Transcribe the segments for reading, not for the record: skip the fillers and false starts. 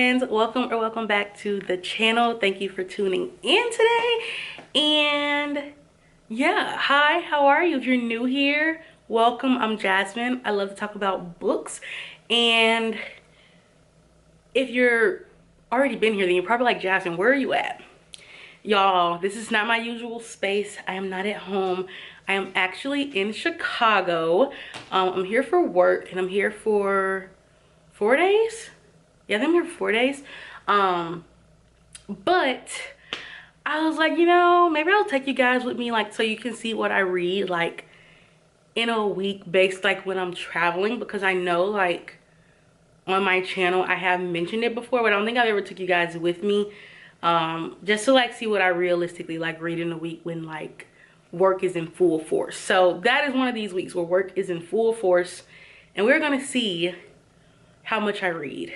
friends, welcome back to the channel. Thank you for tuning in today. And yeah, hi, how are you? If you're new here, welcome. I'm Jasmine. I love to talk about books. And if you're already been here, then you're probably like, Jasmine, where are you at? Y'all, this is not my usual space. I am not at home. I am actually in Chicago. I'm here for work, and I'm here for 4 days. Yeah, I'm here for 4 days. But I was like, you know, maybe I'll take you guys with me, like, so you can see what I read, like, in a week based, like, when I'm traveling, because I know, like, on my channel I have mentioned it before, but I don't think I've ever took you guys with me, just to, like, see what I realistically, like, read in a week when, like, work is in full force. So that is one of these weeks where work is in full force, and we're gonna see how much I read.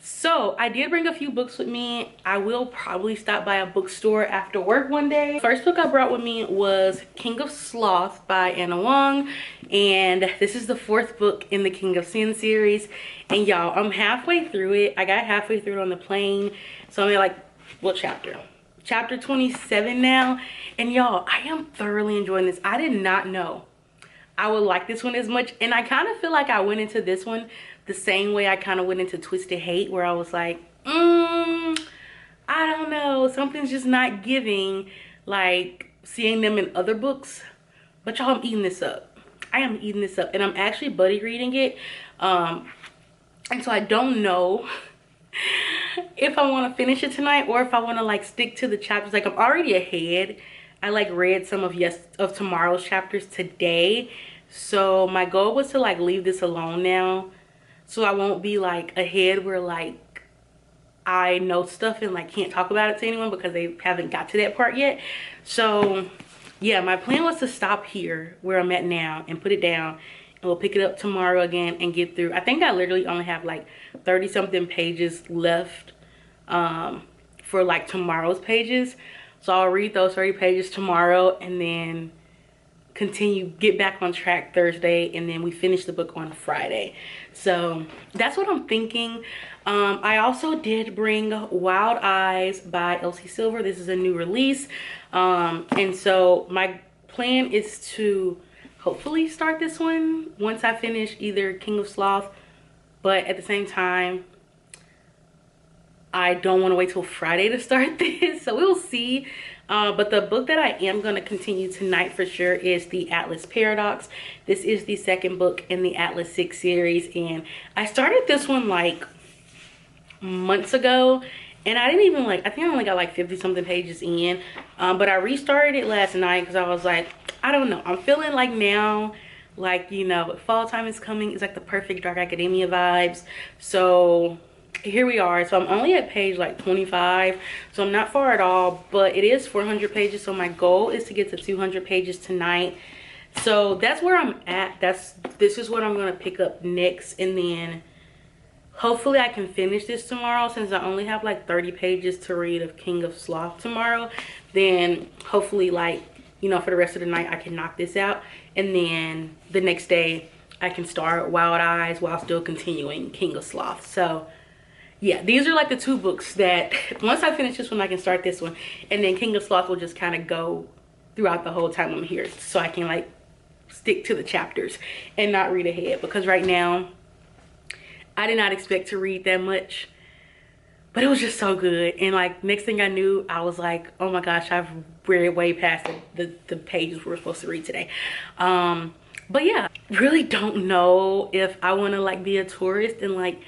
So I did bring a few books with me. I will probably stop by a bookstore after work one day. First book I brought with me was King of Sloth by Anna Wong, and this is the 4th book in the King of Sin series. And y'all, I'm halfway through it. I got halfway through it on the plane, so I'm at, like, what chapter? Chapter 27 now. And y'all, I am thoroughly enjoying this. I did not know I would like this one as much, and I kind of feel like I went into this one the same way I kind of went into Twisted Hate, where I was like, I don't know, something's just not giving, like, seeing them in other books. But y'all, I'm eating this up. I am eating this up, and I'm actually buddy reading it, and so I don't know if I want to finish it tonight or if I want to, like, stick to the chapters. Like, I'm already ahead. I, like, read some of tomorrow's chapters today, so my goal was to, like, leave this alone now, so I won't be, like, ahead where, like, I know stuff and, like, can't talk about it to anyone because they haven't got to that part yet. So yeah, my plan was to stop here where I'm at now and put it down, and we'll pick it up tomorrow again and get through. I think I literally only have, like, 30 something pages left for, like, tomorrow's pages. So I'll read those 30 pages tomorrow and then get back on track Thursday, and then we finish the book on Friday. So that's what I'm thinking. I also did bring Wild Eyes by Elsie Silver. This is a new release, and so my plan is to hopefully start this one once I finish either King of Sloth, but at the same time I don't want to wait till Friday to start this, so we'll see. But the book that I am going to continue tonight for sure is The Atlas Paradox. This is the 2nd book in the Atlas 6 series, and I started this one, like, months ago, and I didn't even, like, I think I only got, like, 50 something pages in, but I restarted it last night because I was like, I don't know, I'm feeling like now, like, you know, fall time is coming. It's like the perfect Dark Academia vibes. So here we are. So I'm only at page, like, 25, so I'm not far at all, but it is 400 pages, so my goal is to get to 200 pages tonight. So that's where I'm at. This is what I'm going to pick up next, and then hopefully I can finish this tomorrow. Since I only have, like, 30 pages to read of King of Sloth tomorrow, then hopefully, like, you know, for the rest of the night I can knock this out, and then the next day I can start Wild Eyes while still continuing King of Sloth. So yeah, these are, like, the 2 books that once I finish this one I can start this one, and then King of Sloth will just kind of go throughout the whole time I'm here, so I can, like, stick to the chapters and not read ahead, because right now I did not expect to read that much, but it was just so good. And, like, next thing I knew, I was like, oh my gosh, I've read way past the pages we were supposed to read today. But yeah, really don't know if I want to, like, be a tourist and, like,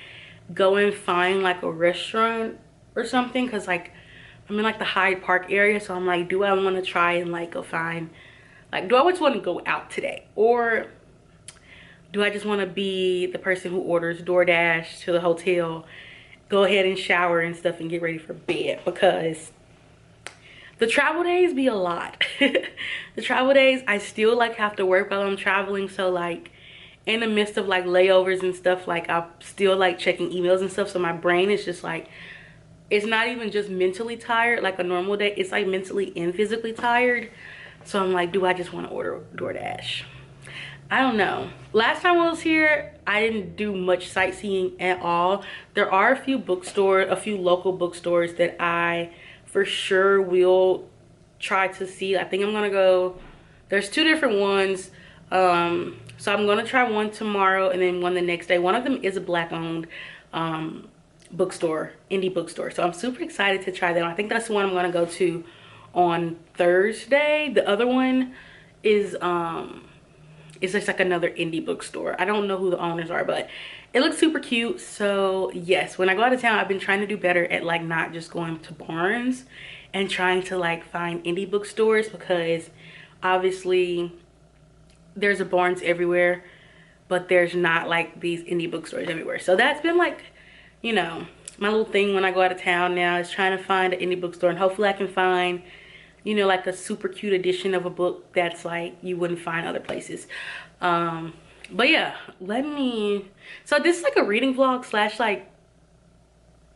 go and find, like, a restaurant or something, because, like, I'm in, like, the Hyde Park area, so I'm like, do I want to try and, like, go find, like, do I just want to go out today, or do I just want to be the person who orders DoorDash to the hotel, go ahead and shower and stuff and get ready for bed? Because the travel days be a lot. The travel days, I still, like, have to work while I'm traveling, so, like, in the midst of, like, layovers and stuff, like, I'm still, like, checking emails and stuff, so my brain is just, like, it's not even just mentally tired like a normal day, it's, like, mentally and physically tired. So I'm like, do I just want to order DoorDash? I don't know. Last time I was here, I didn't do much sightseeing at all. There are a few bookstores, a few local bookstores that I for sure will try to see. I think I'm gonna go, there's 2 different ones. So I'm gonna try one tomorrow and then one the next day. One of them is a Black owned bookstore, indie bookstore. So I'm super excited to try that. I think that's the one I'm gonna go to on Thursday. The other one is it's just like another indie bookstore. I don't know who the owners are, but it looks super cute. So yes, when I go out of town, I've been trying to do better at like not just going to Barnes and trying to like find indie bookstores, because obviously there's a Barnes everywhere, but there's not like these indie bookstores everywhere. So that's been like, you know, my little thing when I go out of town now, is trying to find an indie bookstore, and hopefully I can find, you know, like a super cute edition of a book that's like you wouldn't find other places. But yeah, so this is like a reading vlog slash like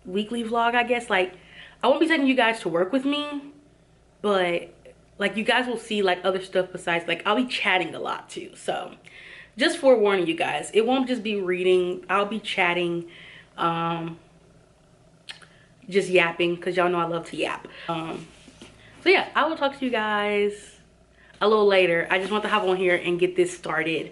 weekly vlog, I guess. Like I won't be taking you guys to work with me, but like you guys will see like other stuff besides, like I'll be chatting a lot too. So just forewarning you guys, it won't just be reading, I'll be chatting, just yapping, because y'all know I love to yap. So yeah, I will talk to you guys a little later. I just want to hop on here and get this started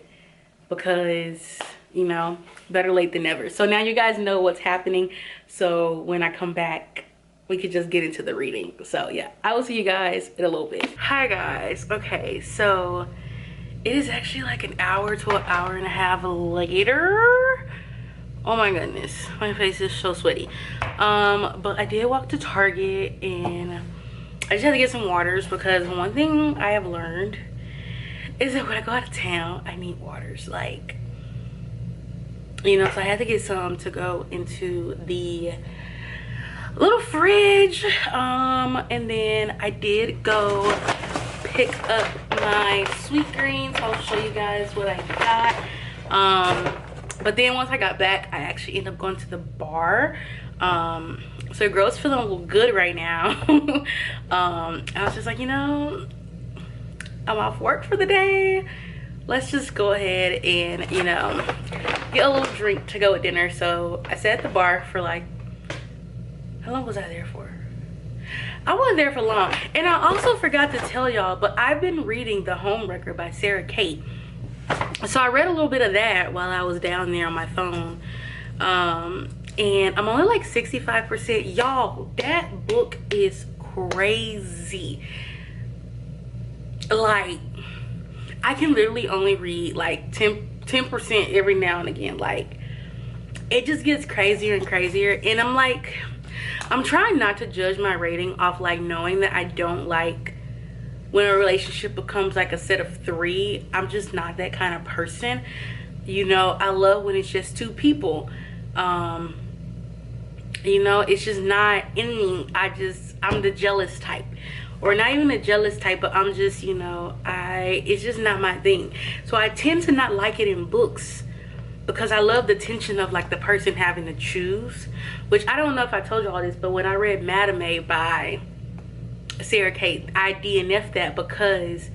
because, you know, better late than never. So now you guys know what's happening. So when I come back, we could just get into the reading. So yeah, I will see you guys in a little bit. Hi guys. Okay, so it is actually like an hour to an hour and a half later. Oh my goodness, my face is so sweaty. But I did walk to Target and I just had to get some waters, because one thing I have learned is that when I go out of town, I need waters. Like, you know, so I had to get some to go into the little fridge. And then I did go pick up my sweet greens. I'll show you guys what I got. But then once I got back, I actually ended up going to the bar. So girl's feeling a little good right now. I was just like, you know, I'm off work for the day. Let's just go ahead and, you know, get a little drink to go with dinner. So I sat at the bar for like, how long was I there for? I wasn't there for long. And I also forgot to tell y'all, but I've been reading The Homewrecker by Sarah Kate. So I read a little bit of that while I was down there on my phone. And I'm only like 65%. Y'all, that book is crazy. Like, I can literally only read like 10% every now and again. Like, it just gets crazier and crazier. And I'm like, I'm trying not to judge my rating off like knowing that I don't like when a relationship becomes like a set of 3. I'm just not that kind of person. You know, I love when it's just 2 people. You know, it's just not in me. I'm the jealous type, or not even the jealous type, but I'm just, you know, it's just not my thing. So I tend to not like it in books, because I love the tension of like the person having to choose, which I don't know if I told you all this, but when I read Madame by Sarah Kate, I DNF'd that because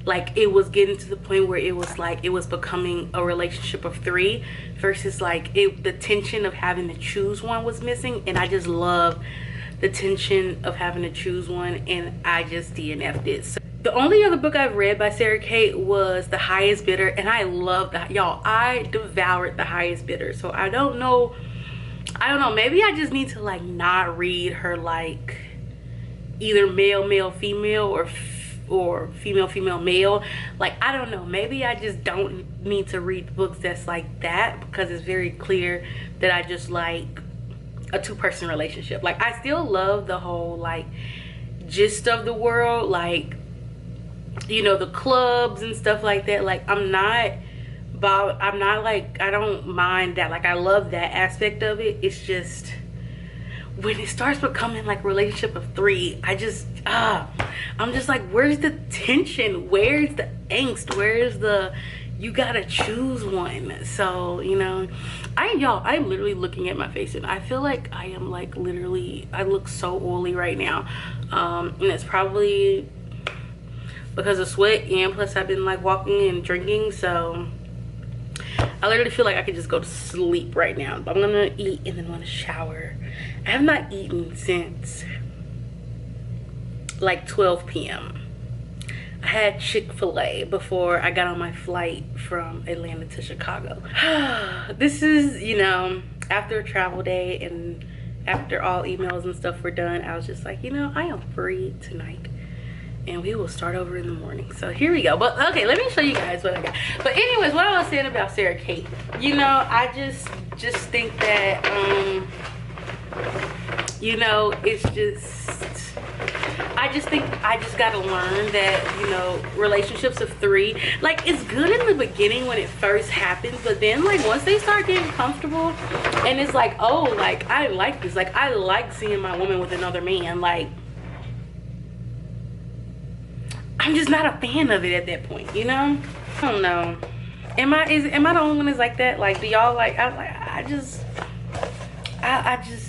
like it was getting to the point where it was like it was becoming a relationship of 3 versus like the tension of having to choose one was missing, and I just love the tension of having to choose one, and I just DNF'd it. So the only other book I've read by Sarah Kate was The Highest Bidder, and I love that. Y'all, I devoured The Highest Bidder. So I don't know, maybe I just need to like not read her like either male female or female male. Like, I don't know, maybe I just don't need to read books that's like that, because it's very clear that I just like a 2-person relationship. Like, I still love the whole like gist of the world, like, you know, the clubs and stuff like that. Like, I'm not like, I don't mind that. Like, I love that aspect of it. It's just when it starts becoming like a relationship of 3, I'm just like, where's the tension? Where's the angst? Where's the, you gotta choose one? So, you know, I'm literally looking at my face and I feel like I am like literally, I look so oily right now. And it's probably because of sweat, and plus I've been like walking and drinking, so I literally feel like I could just go to sleep right now. But I'm gonna eat and then I'm gonna shower. I have not eaten since like 12 p.m. I had Chick-fil-A before I got on my flight from Atlanta to Chicago. This is, you know, after a travel day and after all emails and stuff were done, I was just like, you know, I am free tonight and we will start over in the morning. So here we go. But okay, let me show you guys what I got. But anyways, what I was saying about Sarah Kate, you know, I just think that you know, it's just, I just think I just gotta learn that, you know, relationships of 3, like, it's good in the beginning when it first happens, but then like once they start getting comfortable and it's like, oh, like I like this, like I like seeing my woman with another man, like I'm just not a fan of it at that point, you know? I don't know. Am I the only one that's like that? Like, do y'all like, I just,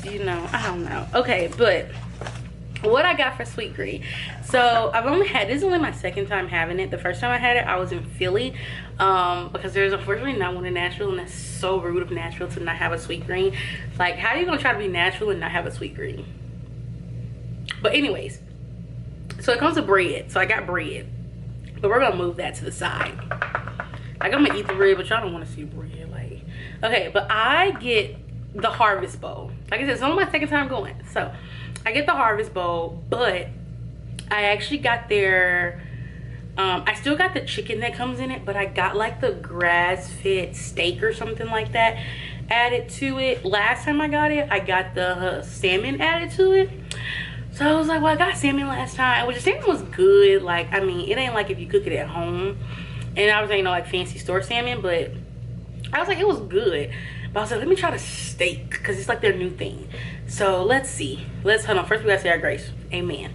you know, I don't know. Okay, but what I got for sweet green. So I've only had, this is only my second time having it. The first time I had it, I was in Philly, because there's unfortunately not one in Nashville, and that's so rude of Nashville to not have a sweet green. Like, how are you gonna try to be Nashville and not have a sweet green? But anyways, so it comes with bread. So I got bread, but we're gonna move that to the side. Like, I'm gonna eat the bread, but y'all don't want to see bread. Like, okay, but I get the Harvest Bowl. Like I said, it's only my second time going, so I get the Harvest Bowl, but I actually got their I still got the chicken that comes in it, but I got like the grass-fed steak or something like that added to it. Last time I got it, I got the salmon added to it. So I was like, well, I got salmon last time, which the salmon was good. Like, I mean, it ain't like if you cook it at home, and I was ain't no like fancy store salmon, but I was like, it was good. But I was like, let me try the steak, because it's like their new thing. So let's see. Let's, hold on. First we gotta say our grace. Amen.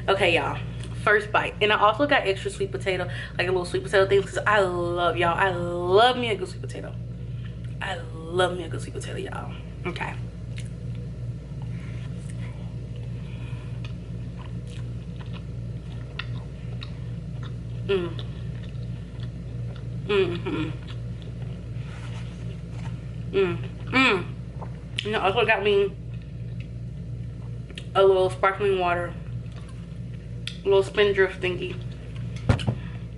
Okay, y'all. First bite. And I also got extra sweet potato, like a little sweet potato thing, because I love, y'all, I love me a good sweet potato. I love me a good sweet potato, y'all. Okay. You know, also got me a little sparkling water, a little spindrift thingy.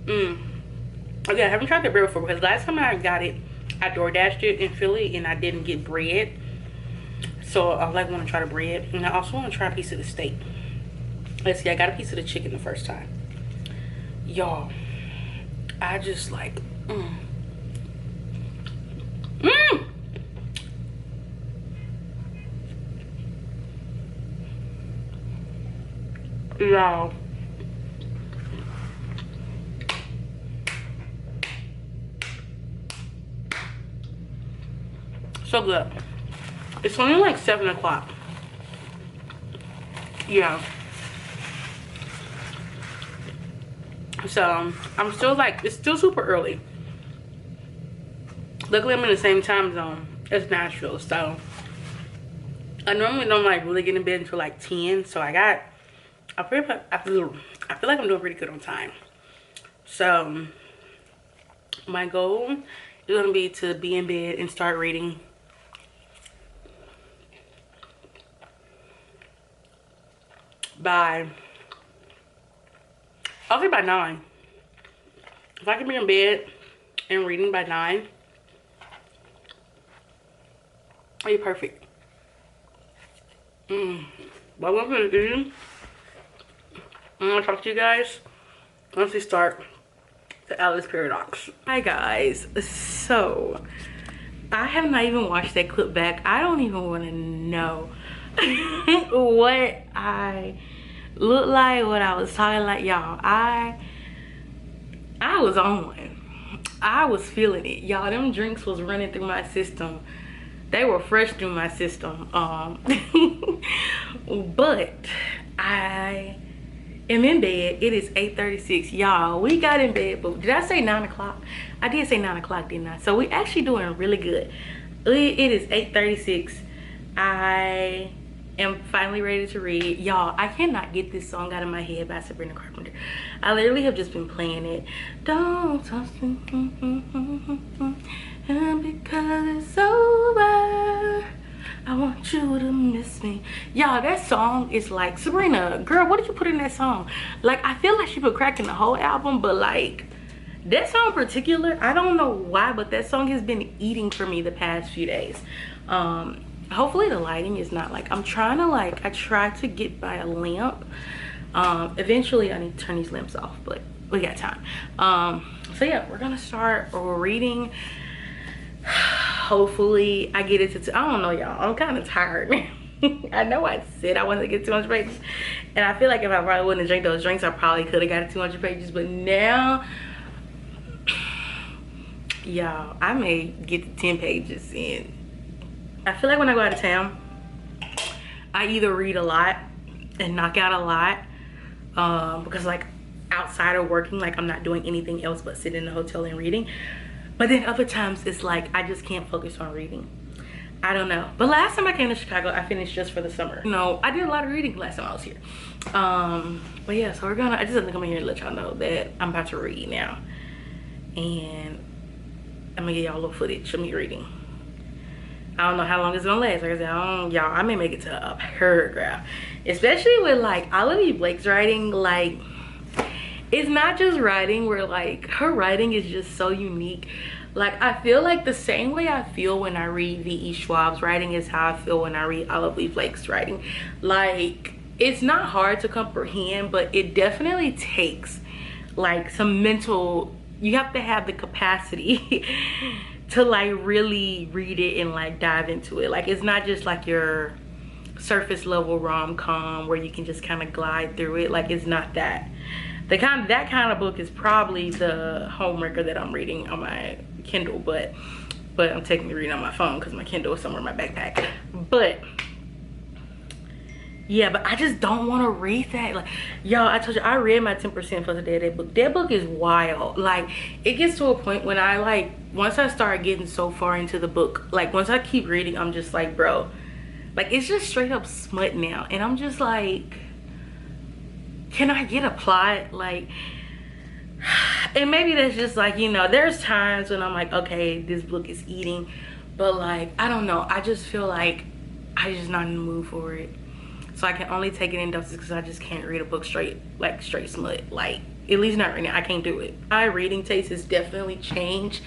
Okay, I haven't tried the bread before, because last time I got it, I DoorDashed it in Philly and I didn't get bread. So I like want to try the bread, and I also want to try a piece of the steak. Let's see, I got a piece of the chicken the first time. Y'all, I just like, y'all, so good. It's only like 7 o'clock. Yeah. So I'm still like, it's still super early. Luckily I'm in the same time zone as Nashville, so I normally don't like really get in bed until like 10. So I feel like I'm doing pretty good on time. So my goal is gonna be to be in bed and start reading by, I'll say by 9. If I can be in bed and reading by 9, it'll be perfect. What I'm gonna do, I'm gonna talk to you guys once we start the Alice Paradox. Hi guys, so I have not even watched that clip back. I don't even want to know what I look like, what I was talking like, y'all. I was on one. I was feeling it, y'all. Them drinks was running through my system. They were fresh through my system. But I am in bed. It is 8:36, y'all. We got in bed, but did I say 9 o'clock? I did say 9 o'clock, didn't I? So we actually doing really good. It is 8:36. I am finally ready to read. Y'all, I cannot get this song out of my head by Sabrina Carpenter. I literally have just been playing it. Don't touch me, and because it's over, I want you to miss me. Y'all, that song is like, Sabrina, girl, what did you put in that song? Like, I feel like she put crack in the whole album, but like, that song in particular, I don't know why, but that song has been eating for me the past few days. Hopefully the lighting is not like, I'm trying to like, I try to get by a lamp. Eventually I need to turn these lamps off, but we got time. So yeah, we're gonna start reading. Hopefully I get it to, I don't know y'all, I'm kind of tired. I know I said I wanted to get 200 pages, and I feel like if I probably wouldn't have drank those drinks, I probably could have got it 200 pages, but now, y'all, I may get to 10 pages in. I feel like when I go out of town, I either read a lot and knock out a lot, because like outside of working, like I'm not doing anything else but sitting in the hotel and reading. But then other times it's like I just can't focus on reading. I don't know. But last time I came to Chicago, I finished just for the summer. You know, I did a lot of reading last time I was here. But yeah, so I just had to come in here and let y'all know that I'm about to read now. And I'm gonna get y'all a little footage of me reading. I don't know how long it's gonna last. Like I said, y'all, I may make it to a paragraph. Especially with like Olivia Blake's writing, like it's not just writing where like her writing is just so unique. Like I feel like the same way I feel when I read V.E. Schwab's writing is how I feel when I read Olivia Blake's writing. Like it's not hard to comprehend, but it definitely takes like some mental, you have to have the capacity to like really read it and like dive into it. Like it's not just like your surface level rom-com where you can just kind of glide through it. Like it's not that. That kind of book is probably the homewrecker that I'm reading on my Kindle, but I'm technically reading on my phone because my Kindle is somewhere in my backpack. But yeah, but I just don't want to read that. Like y'all, I told you I read my 10% for the day. That book is wild. Like it gets to a point when I like, once I start getting so far into the book, like once I keep reading, I'm just like, bro, like it's just straight up smut now, and I'm just like, can I get a plot? Like, and maybe that's just like, you know, there's times when I'm like, okay, this book is eating, but like I don't know, I just feel like I just not in the mood for it. So I can only take it in doses because I just can't read a book straight smut. Like, at least not right now. I can't do it. My reading taste has definitely changed.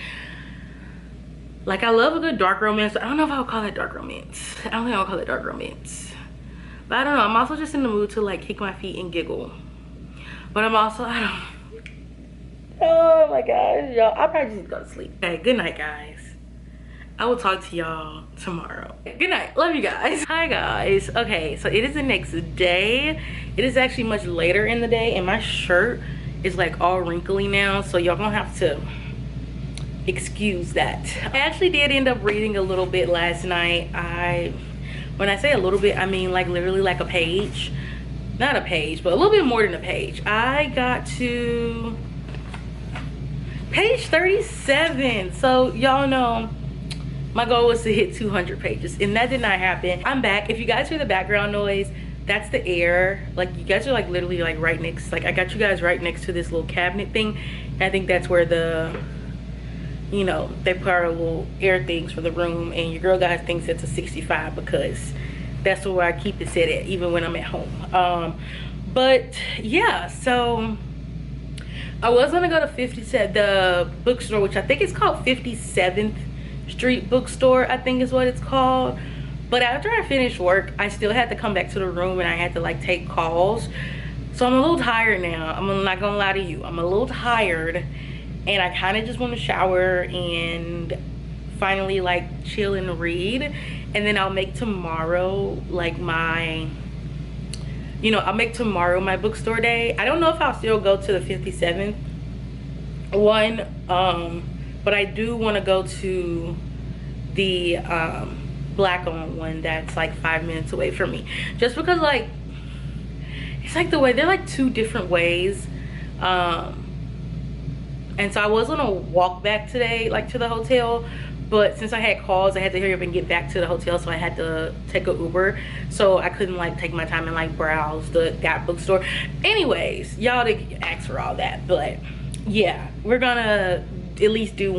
Like, I love a good dark romance. I don't know if I would call it dark romance. I don't think I would call it dark romance. But I don't know. I'm also just in the mood to, like, kick my feet and giggle. But I'm also, I don't. Oh, my gosh, y'all. I'll probably just go to sleep. Okay, good night, guys. I will talk to y'all tomorrow. Good night. Love you guys. Hi guys. Okay, so it is the next day. It is actually much later in the day, and my shirt is like all wrinkly now, so y'all gonna have to excuse that. I actually did end up reading a little bit last night. When I say a little bit, I mean like literally like a page. Not a page, but a little bit more than a page. I got to page 37. So y'all know my goal was to hit 200 pages, and that did not happen. I'm back. If you guys hear the background noise, that's the air. Like, you guys are like literally like right next, like I got you guys right next to this little cabinet thing. And I think that's where the, you know, they put our little air things for the room, and your girl guys thinks it's a 65 because that's where I keep it set at even when I'm at home. But yeah, so I was gonna go to the bookstore, which I think is called 57th Street Bookstore, I think is what it's called. But after I finished work, I still had to come back to the room, and I had to like take calls. So I'm a little tired now. I'm not gonna lie to you, I'm a little tired, and I kind of just want to shower and finally like chill and read. And then I'll make tomorrow like my, you know, I'll make tomorrow my bookstore day. I don't know if I'll still go to the 57th one, but I do want to go to the black-owned one that's like 5 minutes away from me, just because like it's like the way they're like two different ways. And so I was gonna walk back today like to the hotel, but since I had calls, I had to hurry up and get back to the hotel, so I had to take a Uber, so I couldn't like take my time and like browse the Gap bookstore. Anyways, y'all didn't ask for all that, but yeah, we're gonna at least do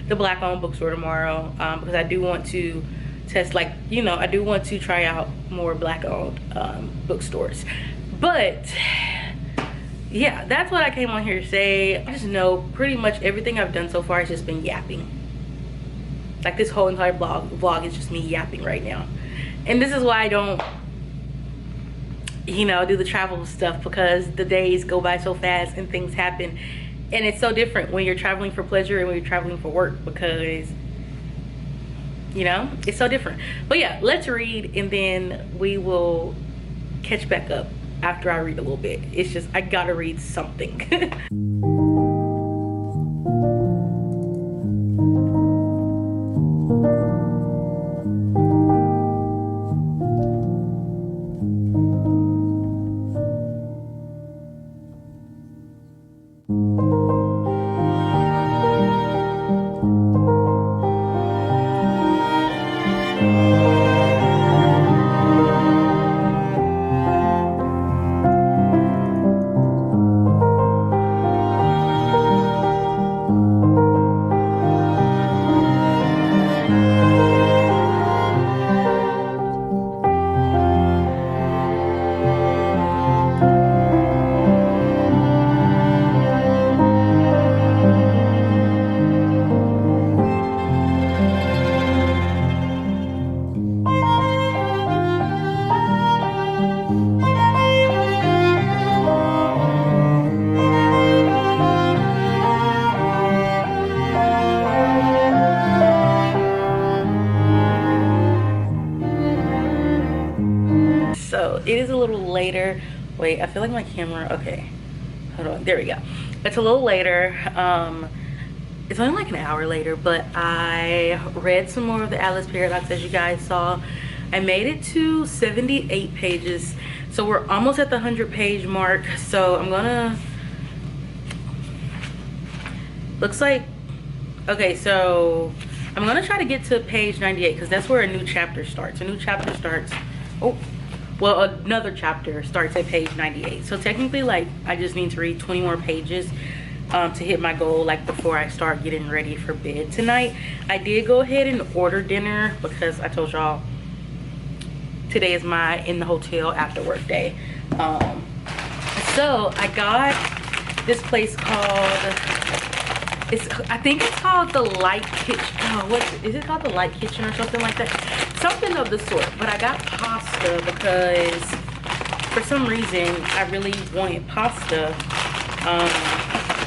the black owned bookstore tomorrow, because I do want to test, like, you know, I do want to try out more black owned bookstores. But yeah, that's what I came on here to say. I just know pretty much everything I've done so far has just been yapping. Like, this whole entire vlog is just me yapping right now. And this is why I don't, you know, do the travel stuff, because the days go by so fast and things happen. And it's so different when you're traveling for pleasure and when you're traveling for work, because, you know, it's so different. But yeah, let's read, and then we will catch back up after I read a little bit. It's just, I gotta read something. It is a little later. Wait, I feel like my camera, okay, hold on, there we go. It's a little later. It's only like an hour later, but I read some more of the Alice Paradox, as you guys saw. I made it to 78 pages, so we're almost at the 100-page mark. So I'm gonna, looks like, okay, so I'm gonna try to get to page 98, because that's where a new chapter starts. A new chapter starts, oh, well, another chapter starts at page 98. So technically, like, I just need to read 20 more pages to hit my goal, like, before I start getting ready for bed tonight. I did go ahead and order dinner, because I told y'all today is my in the hotel after work day. So I got this place called, I think it's called the Light Kitchen. Oh, what is it called? The Light Kitchen or something like that? Something of the sort. But I got pasta because for some reason I really wanted pasta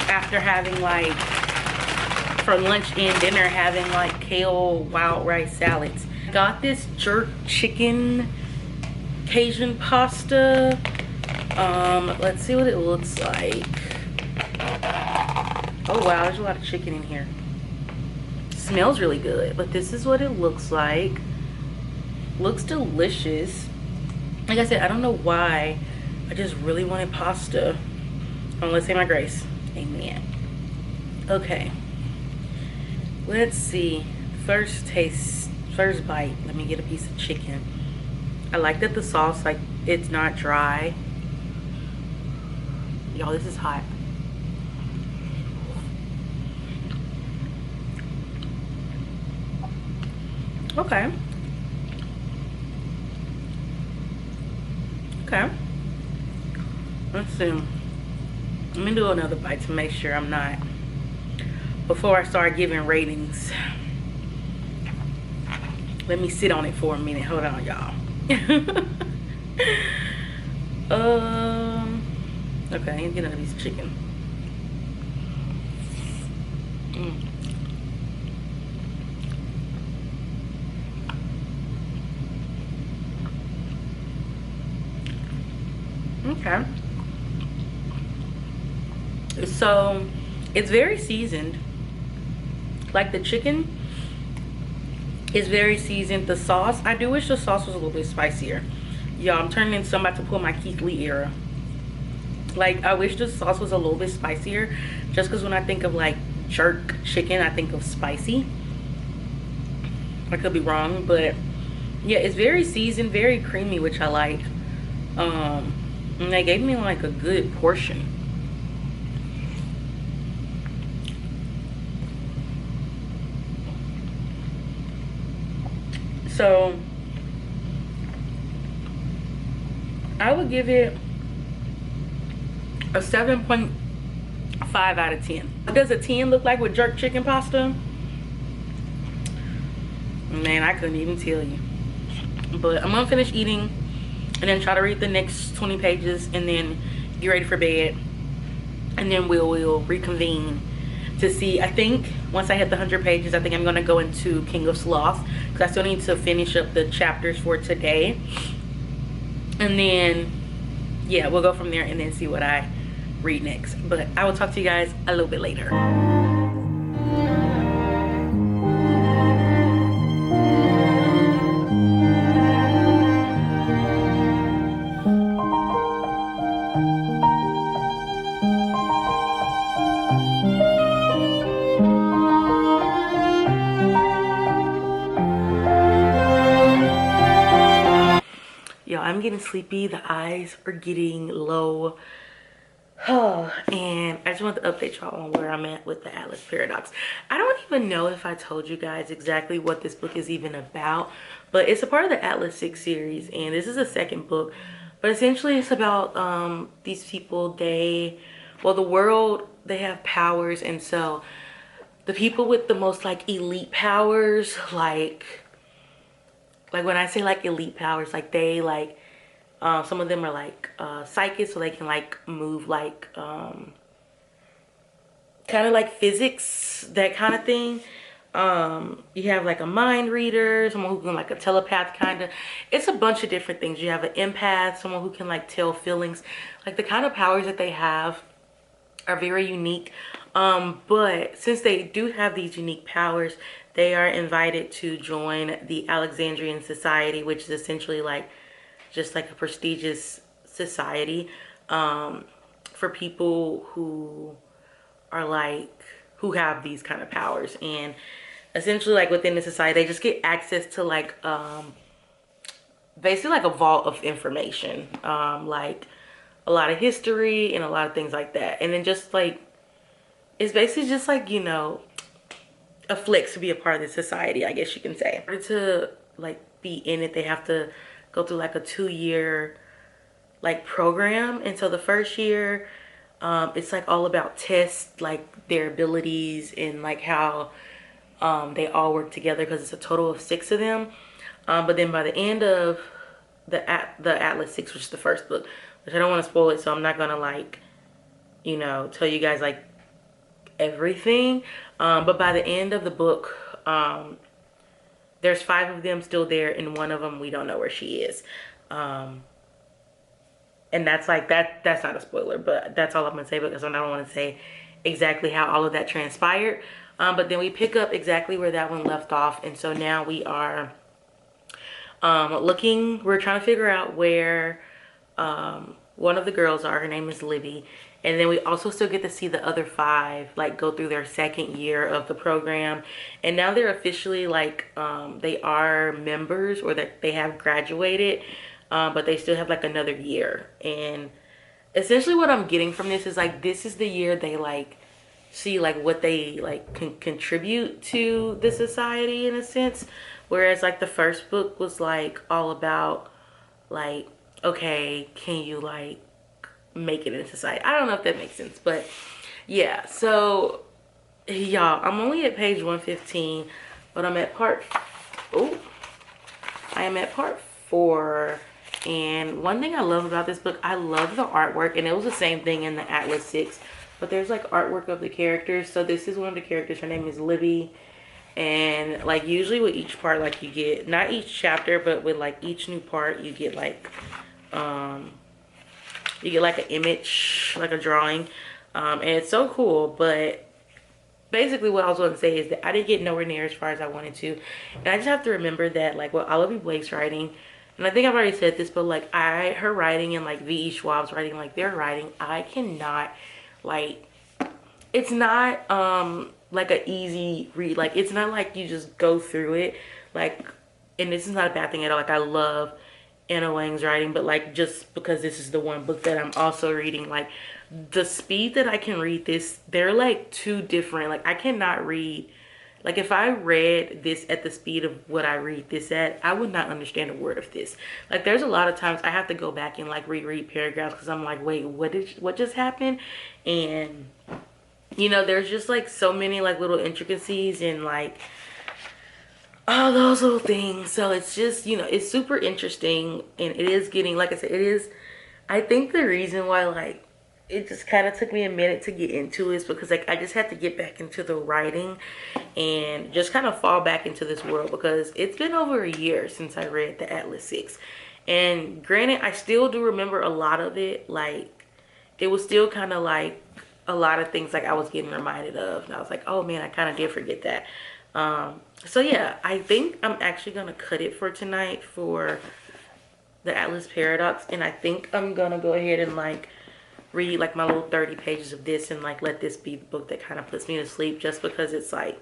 after having, like, for lunch and dinner, having like kale wild rice salads. Got this jerk chicken Cajun pasta. Let's see what it looks like. Oh wow, there's a lot of chicken in here. Smells really good, but this is what it looks like. Looks delicious. Like I said, I don't know why. I just really wanted pasta. Let's say my grace. Amen. Okay. Let's see. First taste, first bite. Let me get a piece of chicken. I like that the sauce, like, it's not dry. Y'all, this is hot. Okay. Okay. Let's see. Let me do another bite to make sure I'm not, before I start giving ratings. Let me sit on it for a minute. Hold on, y'all. Okay, I need to get another piece of chicken. Okay. So it's very seasoned. Like, the chicken is very seasoned. The sauce, I do wish the sauce was a little bit spicier. Y'all, I'm turning into, I'm about to pull my Keith Lee era. Like, I wish the sauce was a little bit spicier, just because when I think of, like, jerk chicken, I think of spicy. I could be wrong, but yeah, it's very seasoned, very creamy, which I like. And they gave me like a good portion. So I would give it a 7.5 out of 10. What does a 10 look like with jerk chicken pasta? Man, I couldn't even tell you. But I'm gonna finish eating and then try to read the next 20 pages and then get ready for bed. And then we'll reconvene to see. I think once I hit the 100 pages, I think I'm gonna go into King of Sloth, because I still need to finish up the chapters for today. And then, yeah, we'll go from there and then see what I read next. But I will talk to you guys a little bit later. Yo, I'm getting sleepy. The eyes are getting low. And I just want to update y'all on where I'm at with the Atlas Paradox. I don't even know if I told you guys exactly what this book is even about, but it's a part of the Atlas 6 series, and this is the second book. But essentially it's about these people. The world, they have powers, and so the people with the most like elite powers, like when I say like elite powers, like they like some of them are like psychics, so they can like move like kind of like physics, that kind of thing. You have like a mind reader, someone who can like a telepath kind of. It's a bunch of different things. You have an empath, someone who can like tell feelings. Like the kind of powers that they have are very unique. But since they do have these unique powers, they are invited to join the Alexandrian Society, which is essentially like just like a prestigious society for people who are like, who have these kind of powers. And essentially like within the society, they just get access to like basically like a vault of information, like a lot of history and a lot of things like that. And then just like, it's basically just like, you know, a flex to be a part of this society, I guess you can say. In order to like be in it, they have to go through like a 2-year like program. And so the first year, it's like all about tests, like their abilities and like how they all work together, because it's a total of 6 of them. But then by the end of the Atlas 6, which is the first book, which I don't want to spoil it, so I'm not gonna like, you know, tell you guys like everything. But by the end of the book, there's 5 of them still there, and one of them we don't know where she is. And that's like that's not a spoiler, but that's all I'm gonna say, because I don't want to say exactly how all of that transpired. But then we pick up exactly where that one left off, and so now we are we're trying to figure out where one of the girls are. Her name is Libby. And then we also still get to see the other 5 like go through their 2nd year of the program. And now they're officially like they are members, or that they have graduated, but they still have like another year. And essentially what I'm getting from this is like, this is the year they like see like what they like can contribute to the society in a sense. Whereas like the first book was like all about like, okay, can you like make it in society? I don't know if that makes sense, but yeah. So y'all, I'm only at page 115, but I'm at part I am at part 4. And one thing I love about this book, I love the artwork, and it was the same thing in the Atlas 6, but there's like artwork of the characters. So this is one of the characters. Her name is Libby. And like usually with each part, like you get, not each chapter, but with like each new part, you get like you get like an image, like a drawing, and it's so cool. But basically what I was going to say is that I didn't get nowhere near as far as I wanted to. And I just have to remember that like with Olivia Blake's writing, and I think I've already said this, but like her writing and like V.E. Schwab's writing, like their writing, I cannot like, it's not like a easy read. Like it's not like you just go through it. Like, and this is not a bad thing at all. Like I love Anna Wang's writing, but like just because this is the one book that I'm also reading, like the speed that I can read this, they're like two different. Like I cannot read, like if I read this at the speed of what I read this at, I would not understand a word of this. Like there's a lot of times I have to go back and like reread paragraphs because I'm like, wait, what just happened? And you know, there's just like so many like little intricacies and like all those little things. So it's just, you know, it's super interesting, and it is getting, like I said, it is, I think the reason why like it just kind of took me a minute to get into is because like I just had to get back into the writing and just kind of fall back into this world, because it's been over a year since I read the Atlas 6. And granted, I still do remember a lot of it. Like it was still kind of like a lot of things like I was getting reminded of, and I was like, oh man, I kind of did forget that. So yeah, I think I'm actually gonna cut it for tonight for the Atlas Paradox, and I think I'm gonna go ahead and like read like my little 30 pages of this and like let this be the book that kind of puts me to sleep, just because it's like,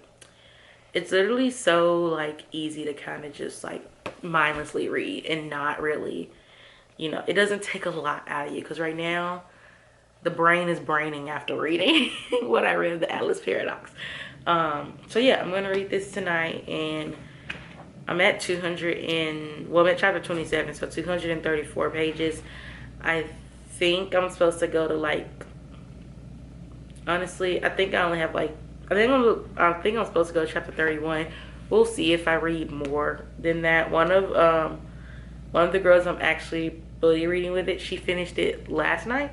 it's literally so like easy to kind of just like mindlessly read and not really, you know, it doesn't take a lot out of you, because right now the brain is braining after reading what I read, the Atlas Paradox. So yeah, I'm gonna read this tonight, and I'm at 200 and, well, I'm at chapter 27, so 234 pages. I think I'm supposed to go to like, honestly, I think I only have like, I think I'm supposed to go to chapter 31. We'll see if I read more than that. One of the girls I'm actually buddy reading with it, she finished it last night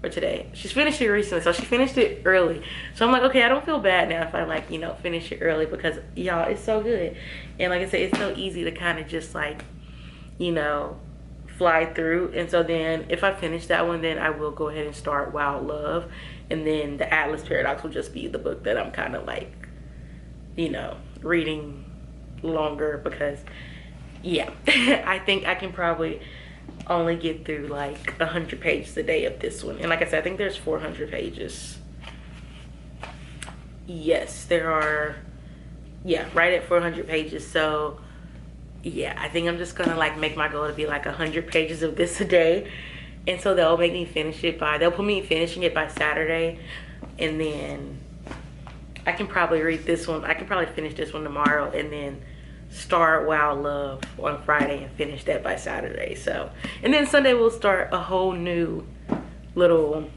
or today. She's finished it recently, so she finished it early. So I'm like, okay, I don't feel bad now if I like, you know, finish it early, because y'all, it's so good. And like I said, it's so easy to kind of just like, you know, fly through. And so then if I finish that one, then I will go ahead and start Wild Love, and then the Atlas Paradox will just be the book that I'm kind of like, you know, reading longer, because yeah, I think I can probably only get through like 100 pages a day of this one. And like I said, I think there's 400 pages. Yes, there are, yeah, right at 400 pages. So yeah, I think I'm just gonna like make my goal to be like 100 pages of this a day, and so they'll make me finish it by, they'll put me finishing it by Saturday, and then I can probably read this one, I can probably finish this one tomorrow, and then start Wild Love on Friday and finish that by Saturday. So, and then Sunday we'll start a whole new little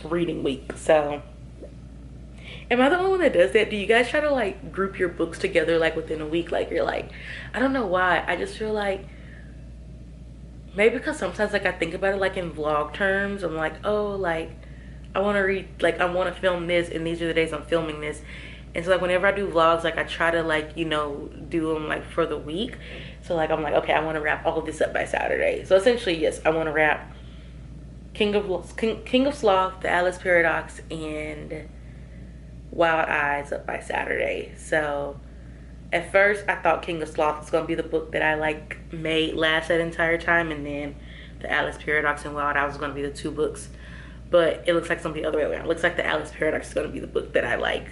reading week. So am I the only one that does that? Do you guys try to like group your books together like within a week? Like you're like, I don't know why, I just feel like, maybe because sometimes like I think about it like in vlog terms. I'm like, oh, like I want to read, like I want to film this, and these are the days I'm filming this. And so like whenever I do vlogs, like I try to like, you know, do them like for the week. So like I'm like, okay, I want to wrap all of this up by Saturday. So essentially, yes, I want to wrap King of Sloth, the Atlas Paradox, and Wild Eyes up by Saturday. So at first I thought King of Sloth was going to be the book that I like made last that entire time, and then the Atlas Paradox and Wild Eyes was going to be the two books. But it looks like something the other way around. It looks like the Atlas Paradox is going to be the book that I like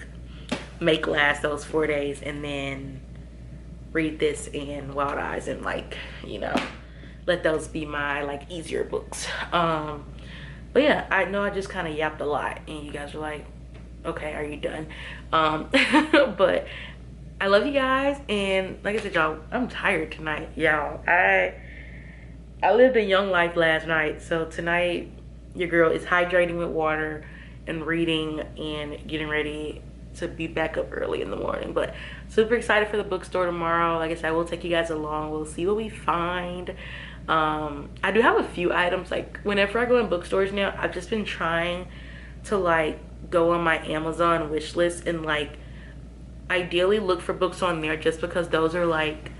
make last those 4 days, and then read this and Wild Eyes, and like, you know, let those be my like easier books. But yeah, I know I just kind of yapped a lot, and you guys are like, okay, are you done? But I love you guys, and like I said, y'all, I'm tired tonight, y'all. I lived a young life last night, so tonight your girl is hydrating with water and reading and getting ready to be back up early in the morning. But super excited for the bookstore tomorrow. Like I said, we'll take you guys along. We'll see what we find. I do have a few items. Like whenever I go in bookstores now, I've just been trying to like go on my Amazon wish list and like ideally look for books on there, just because those are like,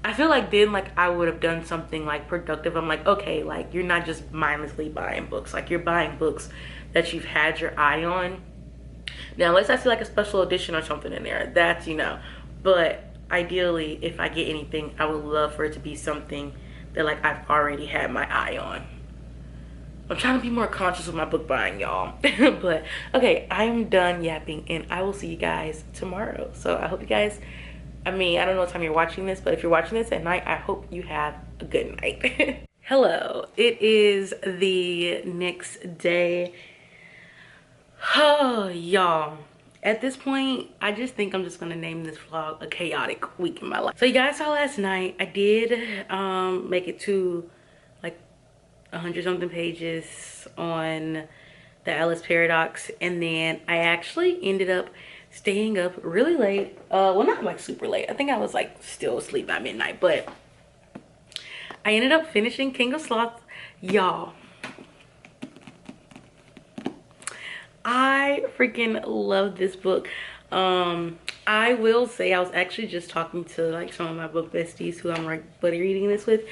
I feel like then like I would have done something like productive. I'm like, okay, like you're not just mindlessly buying books, like you're buying books that you've had your eye on. Now unless I see like a special edition or something in there, that's, you know, but ideally if I get anything, I would love for it to be something that like I've already had my eye on. I'm trying to be more conscious of my book buying, y'all. But okay, I'm done yapping and I will see you guys tomorrow. So I hope you guys, I mean, I don't know what time you're watching this, but if you're watching this at night, I hope you have a good night. Hello, it is the next day. Oh, y'all. At this point, I just think I'm just gonna name this vlog a chaotic week in my life. So you guys saw last night, I did make it to like 100 something pages on the Alice Paradox, and then I actually ended up staying up really late. Well, not like super late. I think I was like still asleep by midnight, but I ended up finishing King of Sloth. Y'all, I freaking love this book. I will say, I was actually just talking to like some of my book besties who I'm like buddy reading this with.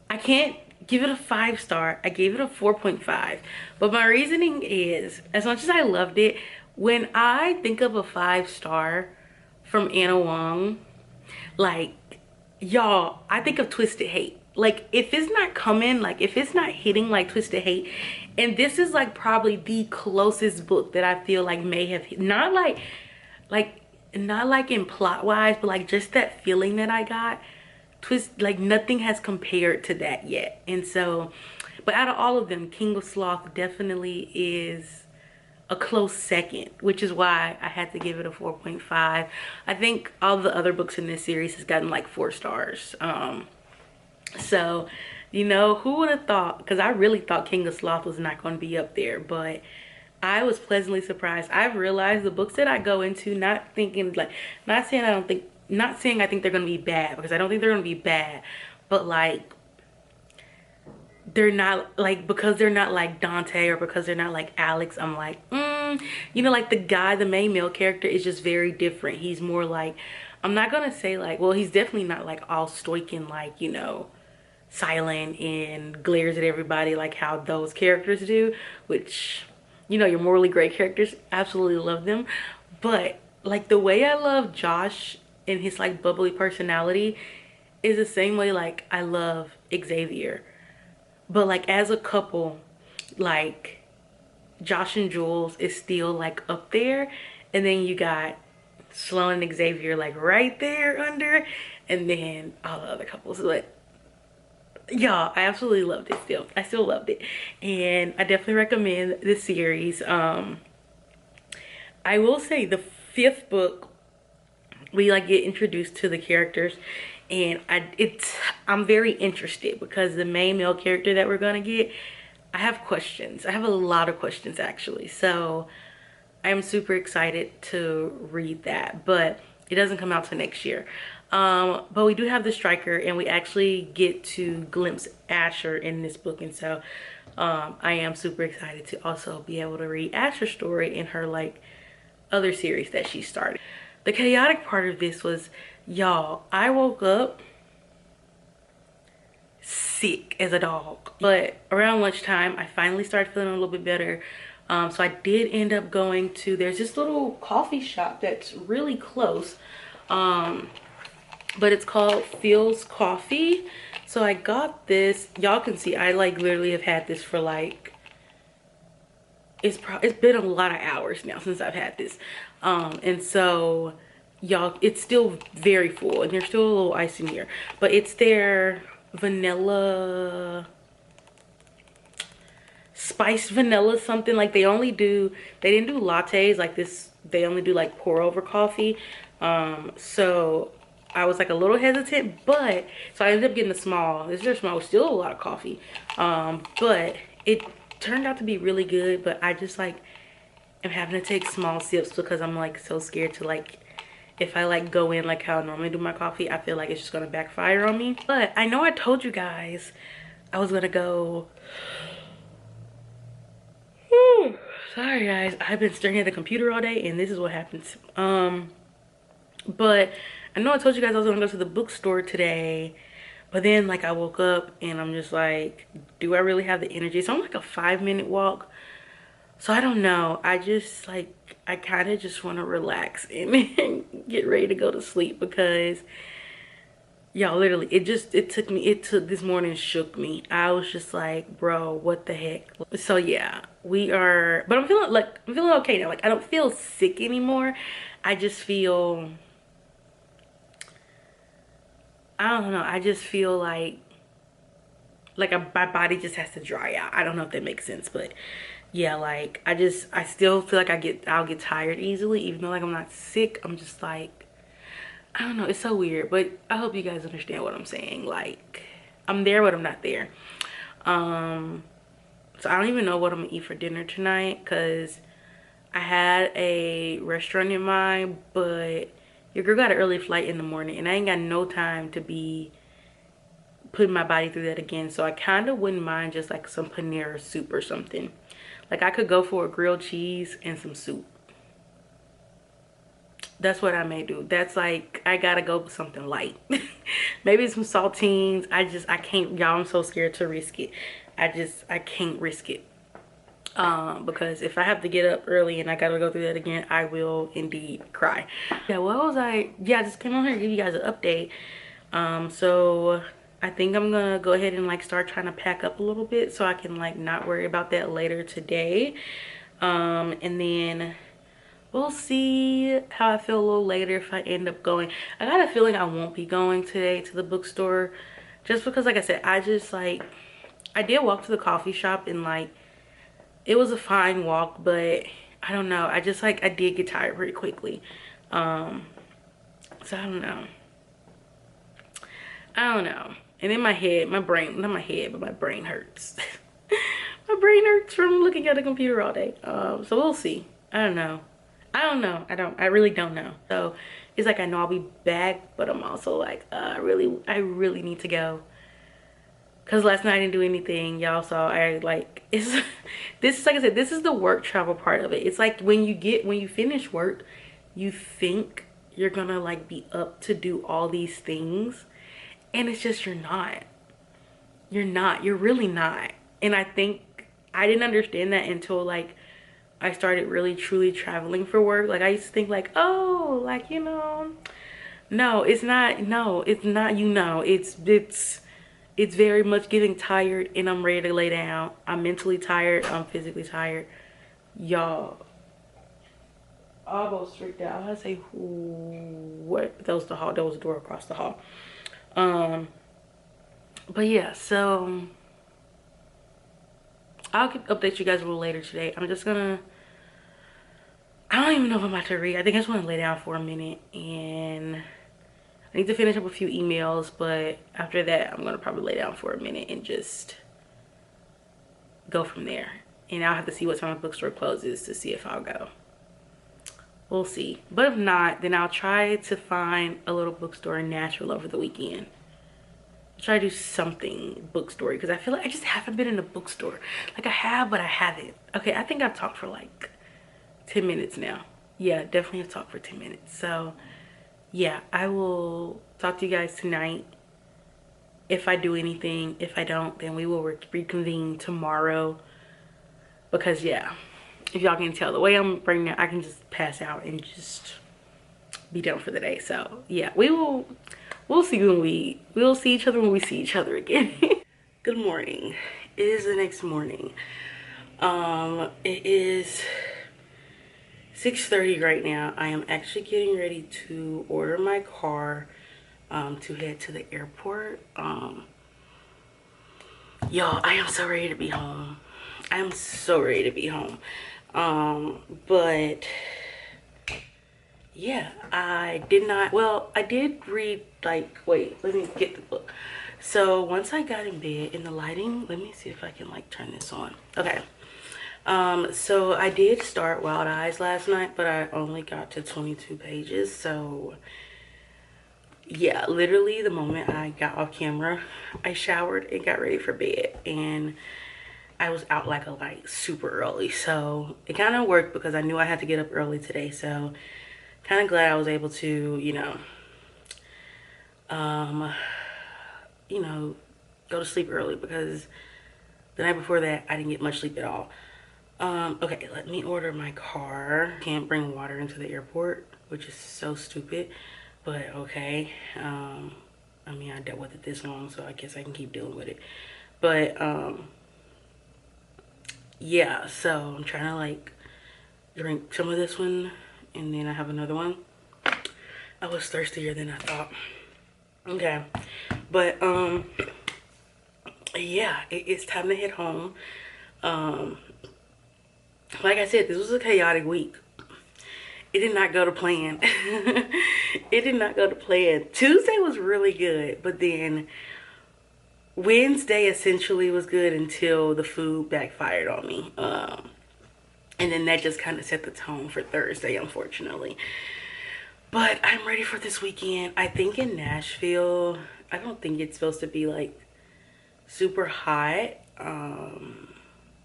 I can't give it a 5-star. I gave it a 4.5. But my reasoning is, as much as I loved it, when I think of a 5-star from Anna Wong, like, y'all, I think of Twisted Hate. Like, if it's not coming, like if it's not hitting like Twisted Hate, and this is like probably the closest book that I feel like may have hit, not like in plot wise, but like just that feeling that I got. Like nothing has compared to that yet. And so, but out of all of them, King of Sloth definitely is a close second, which is why I had to give it a 4.5. I think all the other books in this series has gotten like 4 stars. So, you know, who would have thought? Because I really thought King of Sloth was not going to be up there, but I was pleasantly surprised. I've realized the books that I go into, not thinking like, not saying I think they're going to be bad, because I don't think they're going to be bad, but like, they're not like, because they're not like Dante or because they're not like Alex, I'm like, you know, like the main male character is just very different. He's more like, I'm not going to say like, well, he's definitely not like all stoic and like, you know, silent and glares at everybody like how those characters do, which, you know, your morally gray characters, absolutely love them. But like the way I love Josh and his like bubbly personality is the same way like I love Xavier. But like as a couple, like Josh and Jules is still like up there, and then you got Sloan and Xavier like right there under, and then all the other couples. But y'all, I absolutely loved it. Still, I still loved it, and I definitely recommend this series. I will say the 5th book, we like get introduced to the characters, and I'm very interested because the main male character that we're gonna get, I have questions. I have a lot of questions actually, so I'm super excited to read that, but it doesn't come out till next year. But we do have the Striker, and we actually get to glimpse Asher in this book, and so I am super excited to also be able to read Asher's story in her like other series that she started. The chaotic part of this was, y'all, I woke up sick as a dog, but around lunchtime I finally started feeling a little bit better. So I did end up going to, there's this little coffee shop that's really close, but it's called Phil's Coffee. So I got this. Y'all can see I like literally have had this for like, it's been a lot of hours now since I've had this, and so y'all, it's still very full, and there's still a little ice in here, but it's their vanilla, spiced vanilla something. Like they didn't do lattes like this, they only do like pour over coffee. So I was like a little hesitant, but so I ended up getting the small. This is their small, still a lot of coffee, but it turned out to be really good. But I just like am having to take small sips because I'm like so scared to like, if I like go in like how I normally do my coffee, I feel like it's just gonna backfire on me. But I know I told you guys I was gonna go. Whew. Sorry guys, I've been staring at the computer all day and this is what happens. But I know I told you guys I was gonna go to the bookstore today, but then like I woke up and I'm just like, do I really have the energy? So I'm like a 5-minute walk, so I don't know. I just like, I kind of just want to relax and get ready to go to sleep, because Y'all, literally, it took this morning, shook me. I was just like, bro, what the heck? So yeah, but I'm feeling okay now. Like, I don't feel sick anymore. I just feel, I don't know, I just feel like my body just has to dry out. I don't know if that makes sense, but yeah, like I still feel like I'll get tired easily, even though like I'm not sick. I'm just like, I don't know, it's so weird, but I hope you guys understand what I'm saying. Like, I'm there, but I'm not there. So I don't even know what I'm gonna eat for dinner tonight, because I had a restaurant in mind, but your girl got an early flight in the morning, and I ain't got no time to be putting my body through that again. So I kind of wouldn't mind just like some paneer soup or something. Like, I could go for a grilled cheese and some soup. That's what I may do. That's like, I gotta go with something light. Maybe some saltines. I can't, y'all, I'm so scared to risk it. I can't risk it. Because if I have to get up early and I gotta go through that again, I will indeed cry. Yeah, what was I just came on here to give you guys an update. So I think I'm gonna go ahead and like start trying to pack up a little bit so I can like not worry about that later today. And then we'll see how I feel a little later if I end up going. I got a feeling I won't be going today to the bookstore, just because, like I said, I just like, I did walk to the coffee shop and like, it was a fine walk, but I don't know. I just like, I did get tired pretty quickly. So I don't know. And in my head, my brain, not my head, but my brain hurts. My brain hurts from looking at a computer all day. So we'll see. I don't know. I really don't know. So it's like, I know I'll be back, but I'm also like, I really need to go. Cause last night I didn't do anything, y'all. So I like, this is, like I said, this is the work travel part of it. It's like when you finish work, you think you're gonna like be up to do all these things, and it's just, you're not. You're really not. And I think I didn't understand that until like I started really truly traveling for work. Like, I used to think like, oh, like, you know, no, it's not, it's very much getting tired, and I'm ready to lay down. I'm mentally tired, I'm physically tired. Y'all, I'll go straight down. I say, what? That was the hall. That was the door across the hall. But yeah, so I'll update you guys a little later today. I'm just gonna, I don't even know if I'm about to read. I think I just want to lay down for a minute, and I need to finish up a few emails, but after that, I'm gonna probably lay down for a minute and just go from there. And I'll have to see what time the bookstore closes to see if I'll go. We'll see. But if not, then I'll try to find a little bookstore in Nashville over the weekend. I'll try to do something bookstore, because I feel like I just haven't been in a bookstore. Like, I have, but I haven't. Okay, I think I've talked for like 10 minutes now. Yeah, definitely have talked for 10 minutes. So yeah, I will talk to you guys tonight if I do anything. If I don't, then we will reconvene tomorrow, because yeah, if y'all can tell, the way I'm right now, I can just pass out and just be done for the day. So yeah, we'll see we'll see each other when we see each other again. Good morning. It is the next morning. It is 6:30 right now. I am actually getting ready to order my car to head to the airport. Y'all, I am so ready to be home. I am so ready to be home. But yeah, I did read, like, wait, let me get the book. So once I got in bed, in the lighting, let me see if I can like turn this on. Okay. So I did start Wild Eyes last night, but I only got to 22 pages. So yeah, literally the moment I got off camera, I showered and got ready for bed, and I was out like a light super early. So it kind of worked, because I knew I had to get up early today. So kind of glad I was able to, you know, go to sleep early, because the night before that I didn't get much sleep at all. Okay, let me order my car. Can't bring water into the airport, which is so stupid, but okay. I mean, I dealt with it this long, so I guess I can keep dealing with it. But yeah, so I'm trying to like drink some of this one, and then I have another one. I was thirstier than I thought. Okay, but yeah, it's time to head home. Like I said, this was a chaotic week. It did not go to plan. It did not go to plan. Tuesday was really good, but then Wednesday essentially was good until the food backfired on me. And then that just kind of set the tone for Thursday, unfortunately. But I'm ready for this weekend. I think in Nashville, I don't think it's supposed to be like super hot.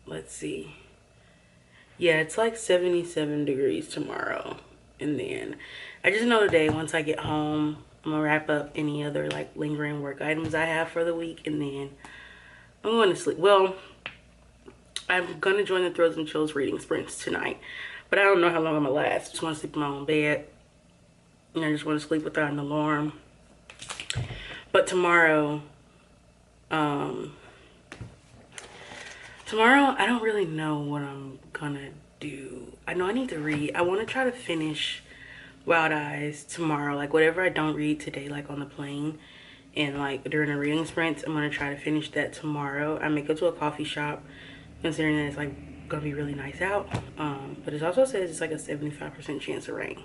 Let's see. Yeah, it's like 77 degrees tomorrow. And then I just know today, once I get home, I'm gonna wrap up any other like lingering work items I have for the week, and then I'm going to sleep. Well, I'm gonna join the Thrills and Chills reading sprints tonight, but I don't know how long I'm gonna last. I just want to sleep in my own bed, and I just want to sleep without an alarm. But tomorrow I don't really know what I'm gonna do. I know I need to read. I want to try to finish Wild Eyes tomorrow. Like whatever I don't read today, like on the plane and like during the reading sprints, I'm gonna try to finish that tomorrow. I may go to a coffee shop, considering that it's like gonna be really nice out. But it also says it's like a 75% chance of rain.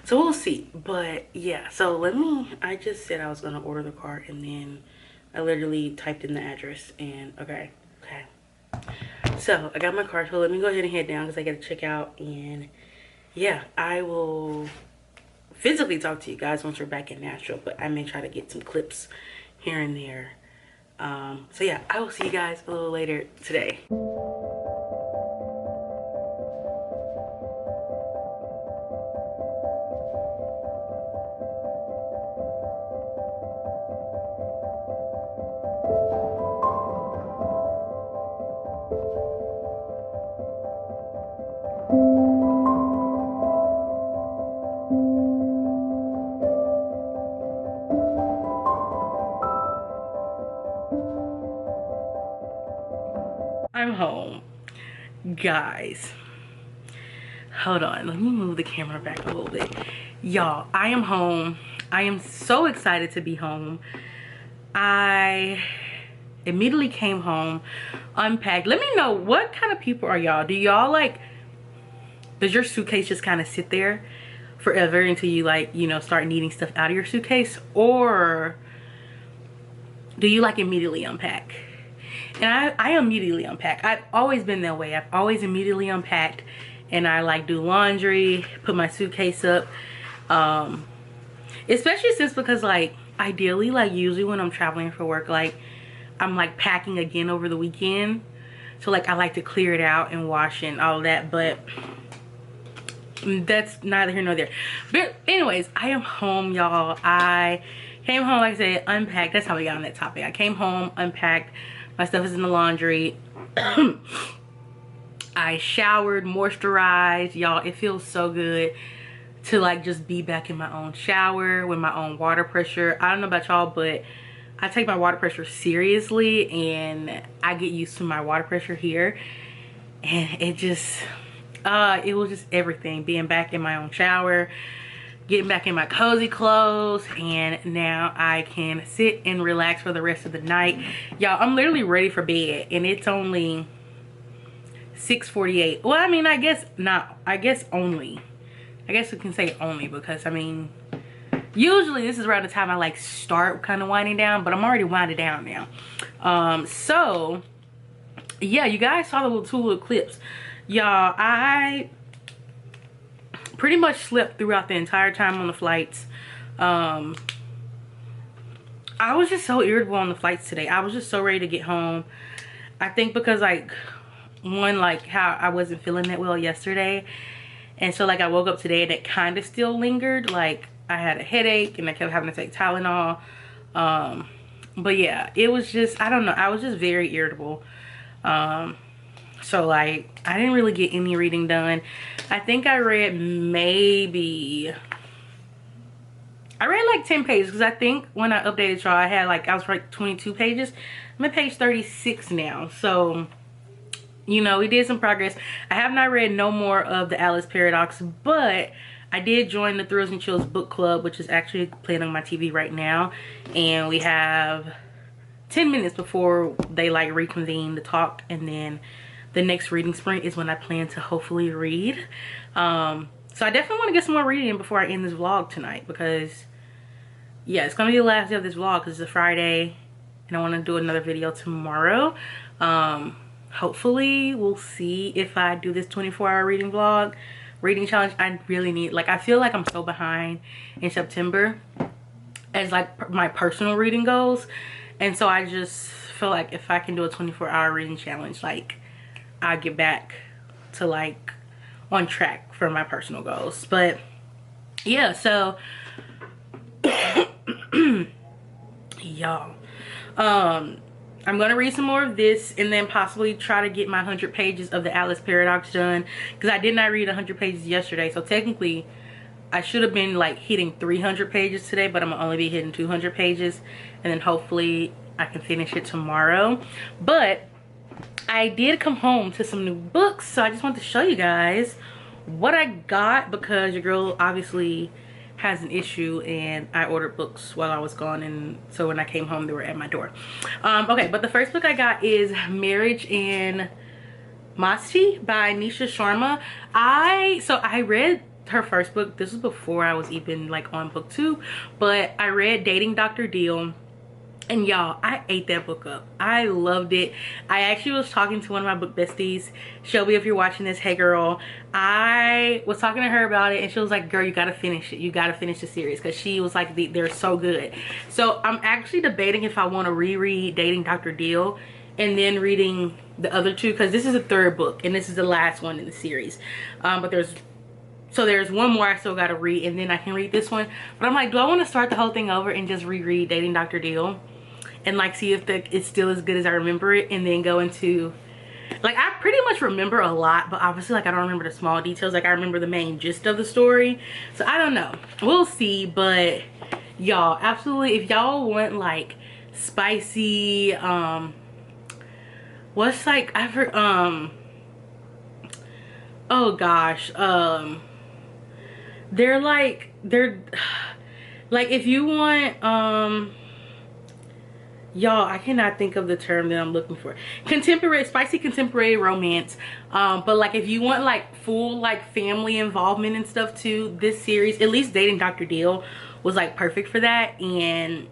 So we'll see. But yeah, so I just said I was gonna order the car, and then I literally typed in the address, and okay. So I got my car, so let me go ahead and head down because I gotta check out, and yeah, I will physically talk to you guys once we're back in Nashville, but I may try to get some clips here and there. So yeah, I will see you guys a little later today. I'm home, guys. Hold on, let me move the camera back a little bit. Y'all, I am home. I am so excited to be home. I immediately came home, unpacked. Let me know, what kind of people are y'all? Do y'all like, does your suitcase just kind of sit there forever until you like, you know, start needing stuff out of your suitcase? Or do you like immediately unpack? And I immediately unpack. I've always been that way. I've always immediately unpacked, and I like do laundry, put my suitcase up. Especially since, because like ideally, like usually when I'm traveling for work, like I'm like packing again over the weekend. So like I like to clear it out and wash and all that, but that's neither here nor there. But anyways, I am home, y'all. I came home, like I said, unpacked. That's how we got on that topic. I came home, unpacked. My stuff is in the laundry. I showered, moisturized. Y'all, it feels so good to like just be back in my own shower with my own water pressure. I don't know about y'all, but I take my water pressure seriously, and I get used to my water pressure here. And it just, it was just everything. Being back in my own shower, getting back in my cozy clothes, and now I can sit and relax for the rest of the night. Y'all, I'm literally ready for bed, and it's only 6:48. Well, I mean, I guess not. I guess we can say only, because I mean, usually this is around the time I like start kind of winding down, but I'm already winding down now. So yeah, you guys saw the two little clips. Y'all, I pretty much slept throughout the entire time on the flights. I was just so irritable on the flights today. I was just so ready to get home. I think because like, one, like how I wasn't feeling that well yesterday, and so like I woke up today and it kind of still lingered. Like I had a headache and I kept having to take Tylenol. But yeah, it was just, I don't know, I was just very irritable. So like I didn't really get any reading done. I think I read maybe, I read like 10 pages because I think when I updated y'all, I had like, I was like 22 pages. I'm at page 36 now. So, you know, we did some progress. I have not read no more of the Alice Paradox, but I did join the Thrills and Chills book club, which is actually playing on my TV right now. And we have 10 minutes before they like reconvene to talk, and then the next reading sprint is when I plan to hopefully read. So I definitely want to get some more reading in before I end this vlog tonight, because yeah, it's gonna be the last day of this vlog because it's a Friday and I want to do another video tomorrow. Hopefully we'll see if I do this 24-hour reading challenge. I really need, like, I feel like I'm so behind in September as like my personal reading goals, and so I just feel like if I can do a 24-hour reading challenge, like I'll get back to like on track for my personal goals. But yeah, so y'all, I'm gonna read some more of this and then possibly try to get my 100 pages of the Alice Paradox done, because I did not read 100 pages yesterday. So technically I should have been like hitting 300 pages today, but I'm gonna only be hitting 200 pages, and then hopefully I can finish it tomorrow. But I did come home to some new books, so I just want to show you guys what I got, because your girl obviously has an issue and I ordered books while I was gone, and so when I came home they were at my door. Okay, but the first book I got is Marriage in Masti by Nisha Sharma. I read her first book. This was before I was even like on booktube, but I read Dating Dr. Deal, and y'all, I ate that book up. I loved it. I actually was talking to one of my book besties, Shelby, if you're watching this, hey girl. I was talking to her about it, and she was like, girl, you gotta finish it. You gotta finish the series, because she was like, they're so good. So I'm actually debating if I want to reread Dating Dr. Deal and then reading the other two, because this is the third book and this is the last one in the series. But there's one more I still gotta read, and then I can read this one. But I'm like, do I want to start the whole thing over and just reread Dating Dr. Deal and like see if it's still as good as I remember it, and then go into, like, I pretty much remember a lot, but obviously like I don't remember the small details. Like I remember the main gist of the story, so I don't know, we'll see. But y'all, absolutely, if y'all want like spicy, what's like, I've heard, oh gosh, they're like if you want, y'all, I cannot think of the term that I'm looking for. Contemporary, spicy contemporary romance. But like if you want like full like family involvement and stuff too, this series, at least Dating Dr. Deal, was like perfect for that, and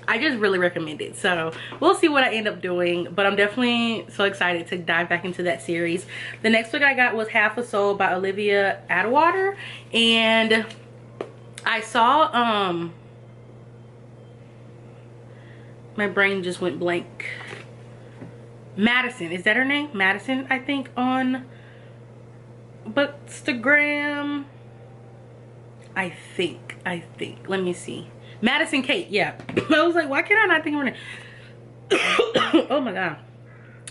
I just really recommend it. So we'll see what I end up doing, but I'm definitely so excited to dive back into that series. The next book I got was Half a Soul by Olivia Atwater, and I saw my brain just went blank. Madison, is that her name? Madison, I think, on Bookstagram. I think. Let me see. Madison Kate, yeah. I was like, why can't I not think of her name? Oh my god.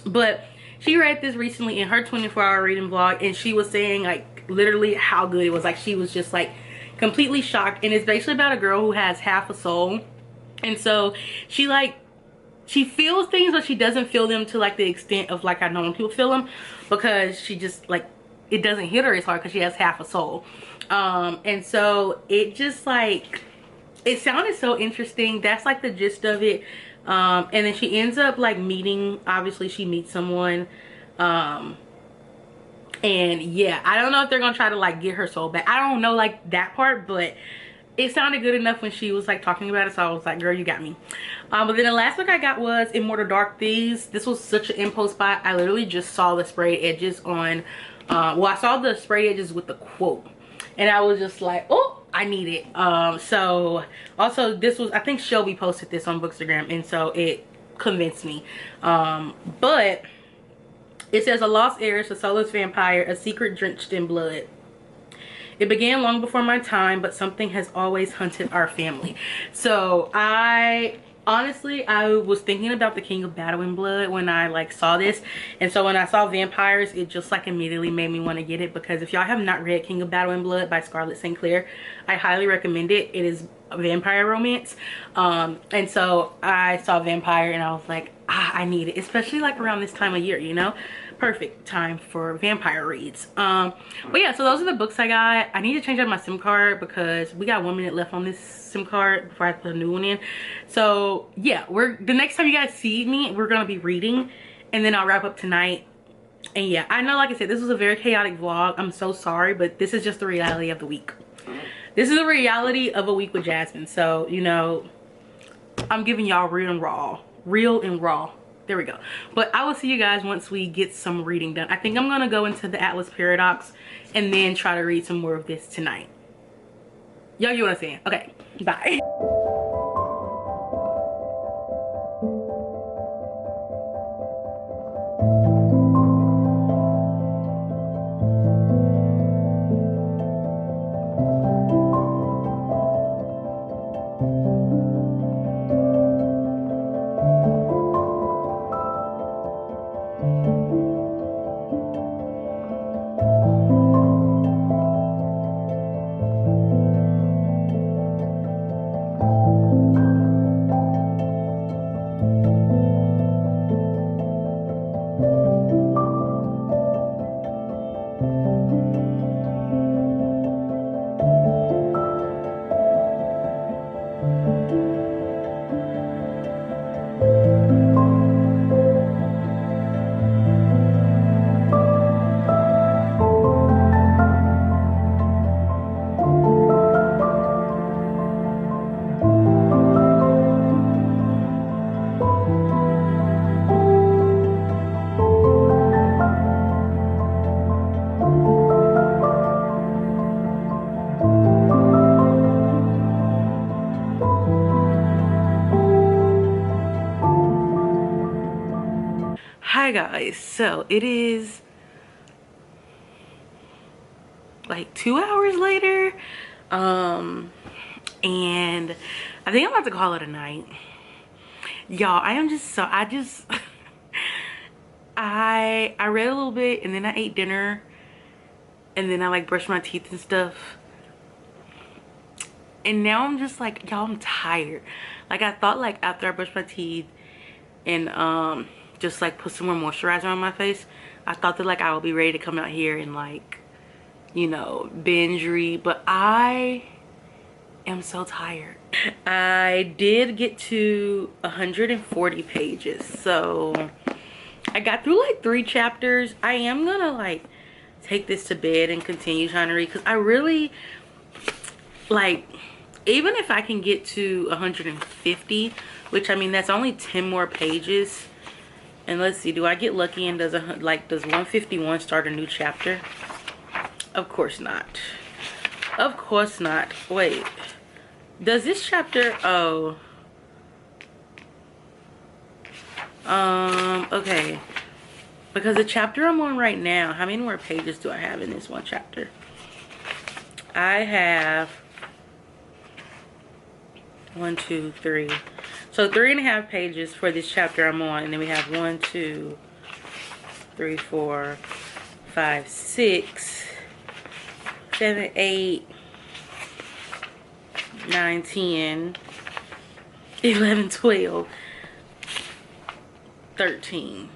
But she read this recently in her 24-hour reading vlog, and she was saying like literally how good it was. Like she was just like completely shocked, and it's basically about a girl who has half a soul. And so she feels things, but she doesn't feel them to like the extent of like I know when people feel them, because she just like, it doesn't hit her as hard because she has half a soul. And so it just like, it sounded so interesting. That's like the gist of it. And then she ends up like meeting, obviously she meets someone, and yeah, I don't know if they're gonna try to like get her soul back. I don't know like that part, but it sounded good enough when she was like talking about it, so I was like, girl, you got me. But then the last book I got was Immortal Dark Thieves. This was such an impulse buy. I literally just saw the sprayed edges on well, I saw the sprayed edges with the quote, and I was just like, oh, I need it. So also this was, I think Shelby posted this on Bookstagram, and so it convinced me. But it says, a lost heiress, a soulless vampire, a secret drenched in blood. It began long before my time, but something has always hunted our family. So I honestly, I was thinking about The King of Battle and Blood when I like saw this, and so when I saw vampires, it just like immediately made me want to get it, because if y'all have not read King of Battle and Blood by Scarlett St. Clair, I highly recommend it. It is a vampire romance, and so I saw vampire and I was like, I need it, especially like around this time of year, you know. Perfect time for vampire reads. But yeah, so those are the books I got. I need to change out my SIM card because we got 1 minute left on this SIM card before I put a new one in. So yeah, the next time you guys see me, we're gonna be reading, and then I'll wrap up tonight. And yeah, I know, like I said, this was a very chaotic vlog. I'm so sorry, but this is just the reality of the week. This is the reality of a week with Jasmine. So, you know, I'm giving y'all real and raw. There we go. But I will see you guys once we get some reading done. I think I'm gonna go into the Atlas Paradox and then try to read some more of this tonight. Y'all get what I'm saying? Okay, bye. Hi guys, so it is like 2 hours later, and I think I'm about to call it a night, y'all. I read a little bit, and then I ate dinner, and then I like brushed my teeth and stuff, and now I'm just like, y'all, I'm tired. Like, I thought like after I brushed my teeth and just like put some more moisturizer on my face, I thought that like I would be ready to come out here and like, you know, binge read, but I am so tired. I did get to 140 pages, so I got through like 3 chapters. I am gonna like take this to bed and continue trying to read, because I really like, even if I can get to 150, which I mean that's only 10 more pages. And let's see, do I get lucky and does 151 start a new chapter? Of course not. Of course not. Wait, does this chapter, oh, okay, because the chapter I'm on right now, how many more pages do I have in this one chapter? I have 1, 2, 3. So 3.5 pages for this chapter I'm on, and then we have 1, 2, 3, 4, 5, 6, 7, 8, 9, 10, 11, 12, 13.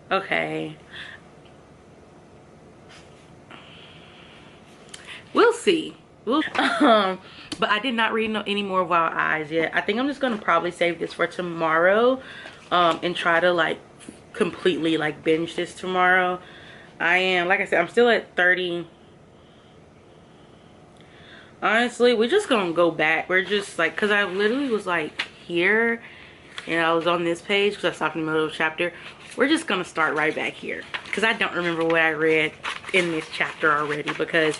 Okay. We'll see. But I did not read any more Wild Eyes yet. I think I'm just gonna probably save this for tomorrow, and try to like completely like binge this tomorrow. I am, like I said, I'm still at 30. Honestly, we're just gonna go back. We're just like, because I literally was like here and I was on this page because I stopped in the middle of the chapter. We're just gonna start right back here because I don't remember what I read in this chapter already, because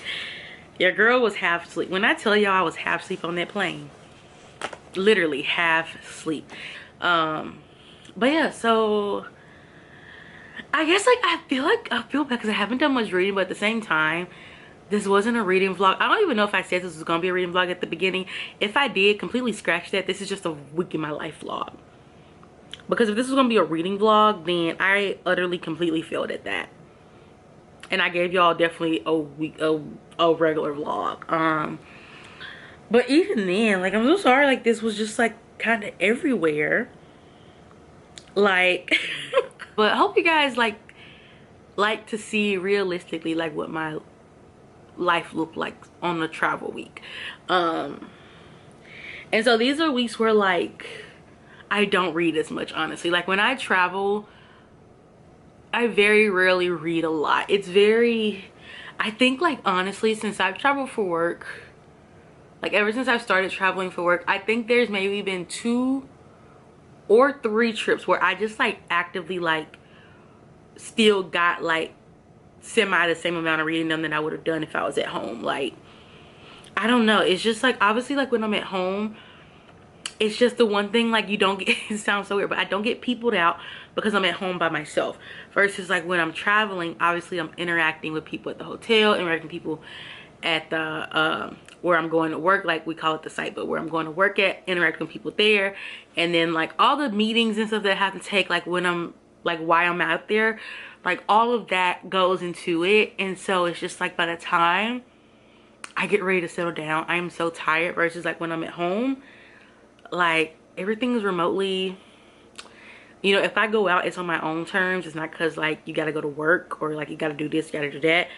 your girl was half asleep. When I tell y'all I was half asleep on that plane, literally half asleep. But yeah, so I guess like I feel bad because I haven't done much reading, but at the same time, this wasn't a reading vlog. I don't even know if I said this was gonna be a reading vlog at the beginning. If I did, completely scratch that. This is just a week in my life vlog. Because if this was gonna be a reading vlog, then I utterly completely failed at that. And I gave y'all definitely a regular vlog. But even then, like, I'm so sorry, like, this was just like kind of everywhere. Like but I hope you guys like to see realistically like what my life looked like on a travel week. And so these are weeks where like I don't read as much, honestly. Like when I travel, I very rarely read a lot. It's very, I think, like, honestly, since I've traveled for work, like ever since I've started traveling for work, I think there's maybe been 2 or 3 trips where I just like actively like still got like semi the same amount of reading them than I would have done if I was at home. Like, I don't know, it's just like, obviously, like when I'm at home, it's just the one thing, like, you don't get, it sounds so weird, but I don't get peopled out because I'm at home by myself. Versus like when I'm traveling, obviously I'm interacting with people at the hotel, interacting with people at the where I'm going to work, like we call it the site, but where I'm going to work at, interacting with people there. And then like all the meetings and stuff that I have to take, like when I'm like, why I'm out there, like all of that goes into it. And so it's just like by the time I get ready to settle down, I am so tired. Versus like when I'm at home, like everything is remotely, you know, if I go out, it's on my own terms. It's not because like you got to go to work or like you got to do this, you got to do that.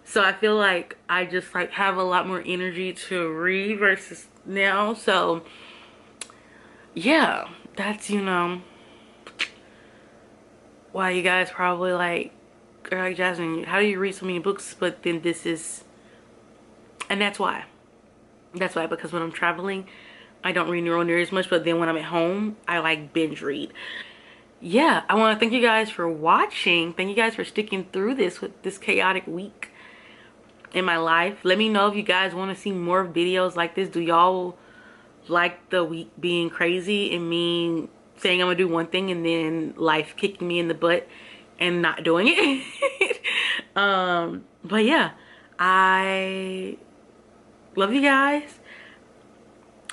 So I feel like I just like have a lot more energy to read versus now. So yeah, that's, you know, why you guys probably like are like, Jasmine, how do you read so many books? But then this is, and that's why. That's why, because when I'm traveling, I don't read near as much. But then when I'm at home, I like binge read. Yeah, I want to thank you guys for watching. Thank you guys for sticking through this with this chaotic week in my life. Let me know if you guys want to see more videos like this. Do y'all like the week being crazy and me saying I'm gonna do one thing and then life kicking me in the butt and not doing it? But yeah, I love you guys.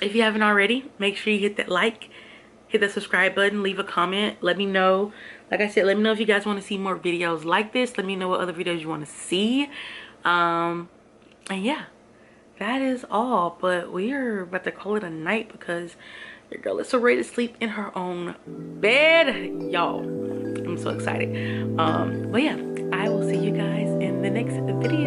If you haven't already, make sure you hit that like, hit that subscribe button, leave a comment. Let me know, like I said, let me know if you guys want to see more videos like this. Let me know what other videos you want to see. And yeah, that is all. But we are about to call it a night because your girl is so ready to sleep in her own bed, y'all. I'm so excited. But yeah, I will see you guys in the next video.